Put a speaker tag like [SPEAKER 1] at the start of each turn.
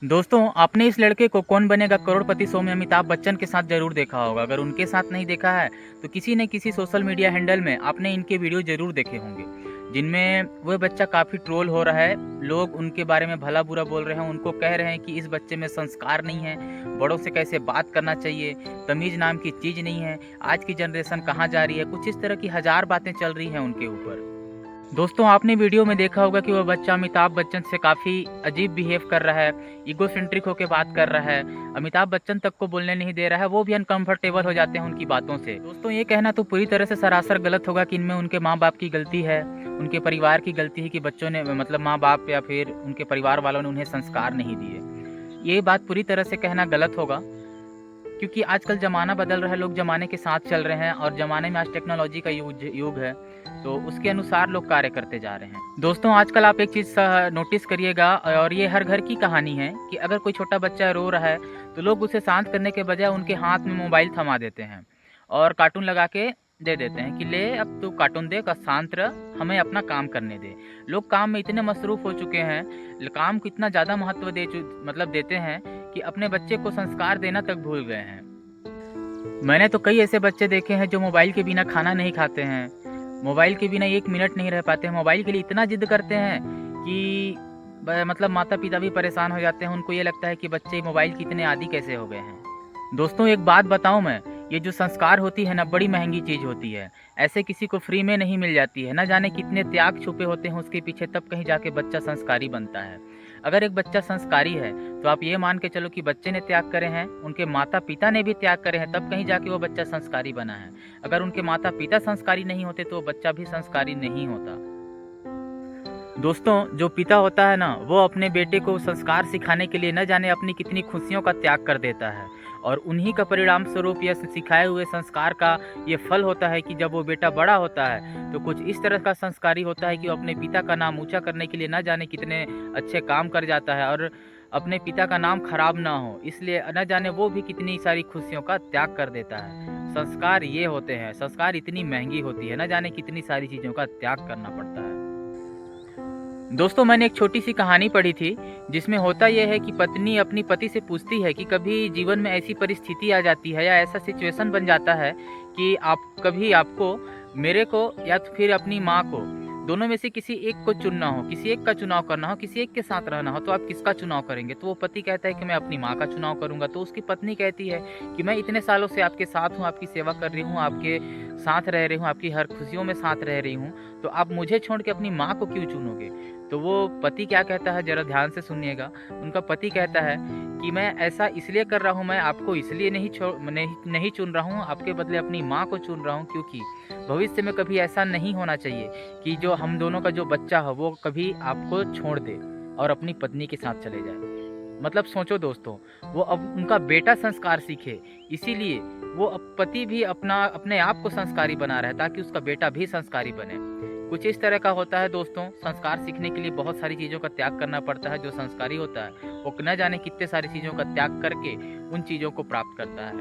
[SPEAKER 1] दोस्तों, आपने इस लड़के को कौन बनेगा करोड़पति शो में अमिताभ बच्चन के साथ ज़रूर देखा होगा। अगर उनके साथ नहीं देखा है, तो किसी न किसी सोशल मीडिया हैंडल में आपने इनके वीडियो ज़रूर देखे होंगे, जिनमें वह बच्चा काफ़ी ट्रोल हो रहा है। लोग उनके बारे में भला-बुरा बोल रहे हैं, उनको कह रहे हैं कि इस बच्चे में संस्कार नहीं है, बड़ों से कैसे बात करना चाहिए, तमीज़ नाम की चीज़ नहीं है, आज की जनरेशन कहाँ जा रही है, कुछ इस तरह की हज़ार बातें चल रही हैं उनके ऊपर। दोस्तों, आपने वीडियो में देखा होगा कि वह बच्चा अमिताभ बच्चन से काफ़ी अजीब बिहेव कर रहा है, ईगोसेंट्रिक होकर बात कर रहा है, अमिताभ बच्चन तक को बोलने नहीं दे रहा है, वो भी अनकंफर्टेबल हो जाते हैं उनकी बातों से। दोस्तों, ये कहना तो पूरी तरह से सरासर गलत होगा कि इनमें उनके माँ-बाप की गलती है, उनके परिवार की गलती है कि बच्चों ने मतलब माँ-बाप या फिर उनके परिवार वालों ने उन्हें संस्कार नहीं दिए। ये बात पूरी तरह से कहना गलत होगा, क्योंकि आजकल ज़माना बदल रहा है, लोग ज़माने के साथ चल रहे हैं और ज़माने में आज टेक्नोलॉजी का युग है, तो उसके अनुसार लोग कार्य करते जा रहे हैं। दोस्तों, आजकल आप एक चीज़ नोटिस करिएगा और ये हर घर की कहानी है कि अगर कोई छोटा बच्चा रो रहा है, तो लोग उसे शांत करने के बजाय उनके हाथ में मोबाइल थमा देते हैं और कार्टून लगा के दे देते हैं कि ले अब तू कार्टून देख और शांत रह, हमें अपना काम करने दे। लोग काम में इतने मसरूफ़ हो चुके हैं, काम को इतना ज़्यादा महत्व देते हैं कि अपने बच्चे को संस्कार देना तक भूल गए हैं। मैंने तो कई ऐसे बच्चे देखे हैं जो मोबाइल के बिना खाना नहीं खाते हैं, मोबाइल के बिना 1 मिनट नहीं रह पाते हैं, मोबाइल के लिए इतना ज़िद करते हैं कि मतलब माता-पिता भी परेशान हो जाते हैं, उनको ये लगता है कि बच्चे मोबाइल के इतने आदी कैसे हो गए हैं। दोस्तों, एक बात बताऊँ मैं, ये जो संस्कार होती है ना, बड़ी महँगी चीज़ होती है, ऐसे किसी को फ्री में नहीं मिल जाती है, ना जाने कितने त्याग छुपे होते हैं उसके पीछे, तब कहीं जाके बच्चा संस्कारी बनता है। अगर एक बच्चा संस्कारी है, तो आप ये मान के चलो कि बच्चे ने त्याग करे हैं, उनके माता-पिता ने भी त्याग करे हैं, तब कहीं जाके वो बच्चा संस्कारी बना है। अगर उनके माता-पिता संस्कारी नहीं होते, तो वो बच्चा भी संस्कारी नहीं होता। दोस्तों, जो पिता होता है ना, वो अपने बेटे को संस्कार सिखाने के लिए न जाने अपनी कितनी खुशियों का त्याग कर देता है और उन्हीं का परिणाम स्वरूप यह सिखाए हुए संस्कार का ये फल होता है कि जब वो बेटा बड़ा होता है, तो कुछ इस तरह का संस्कारी होता है कि वो अपने पिता का नाम ऊँचा करने के लिए न जाने कितने अच्छे काम कर जाता है और अपने पिता का नाम खराब ना हो, इसलिए न जाने वो भी कितनी सारी खुशियों का त्याग कर देता है। संस्कार ये होते हैं, संस्कार इतनी महँगी होती है, न जाने कितनी सारी चीज़ों का त्याग करना पड़ता है। दोस्तों, मैंने एक छोटी-सी कहानी पढ़ी थी, जिसमें होता ये है कि पत्नी अपनी पति से पूछती है कि कभी जीवन में ऐसी परिस्थिति आ जाती है या ऐसा सिचुएशन बन जाता है कि आपको, मेरे को या तो फिर अपनी माँ को, दोनों में से किसी एक को चुनना हो, किसी एक का चुनाव करना हो, किसी एक के साथ रहना हो, तो आप किसका चुनाव करेंगे? तो वो पति कहता है कि मैं अपनी माँ का चुनाव करूँगा। तो उसकी पत्नी कहती है कि मैं इतने सालों से आपके साथ हूँ, आपकी सेवा कर रही हूँ, आपके साथ रह रही हूँ, आपकी हर खुशियों में साथ रह रही हूँ, तो आप मुझे छोड़ के अपनी माँ को क्यों चुनोगे? तो वो पति क्या कहता है, ज़रा ध्यान से सुनिएगा। उनका पति कहता है कि मैं ऐसा इसलिए कर रहा हूँ, मैं आपको इसलिए नहीं चुन रहा हूँ, आपके बदले अपनी माँ को चुन रहा हूँ, क्योंकि भविष्य में कभी ऐसा नहीं होना चाहिए कि जो हम दोनों का जो बच्चा हो, वो कभी आपको छोड़ दे और अपनी पत्नी के साथ चले जाए। मतलब सोचो दोस्तों, वो अब उनका बेटा संस्कार सीखे, इसीलिए वो अब पति भी अपने आप को संस्कारी बना रहा है ताकि उसका बेटा भी संस्कारी बने। कुछ इस तरह का होता है दोस्तों, संस्कार सीखने के लिए बहुत सारी चीज़ों का त्याग करना पड़ता है। जो संस्कारी होता है, वो न जाने कितने सारी चीज़ों का त्याग करके उन चीज़ों को प्राप्त करता है।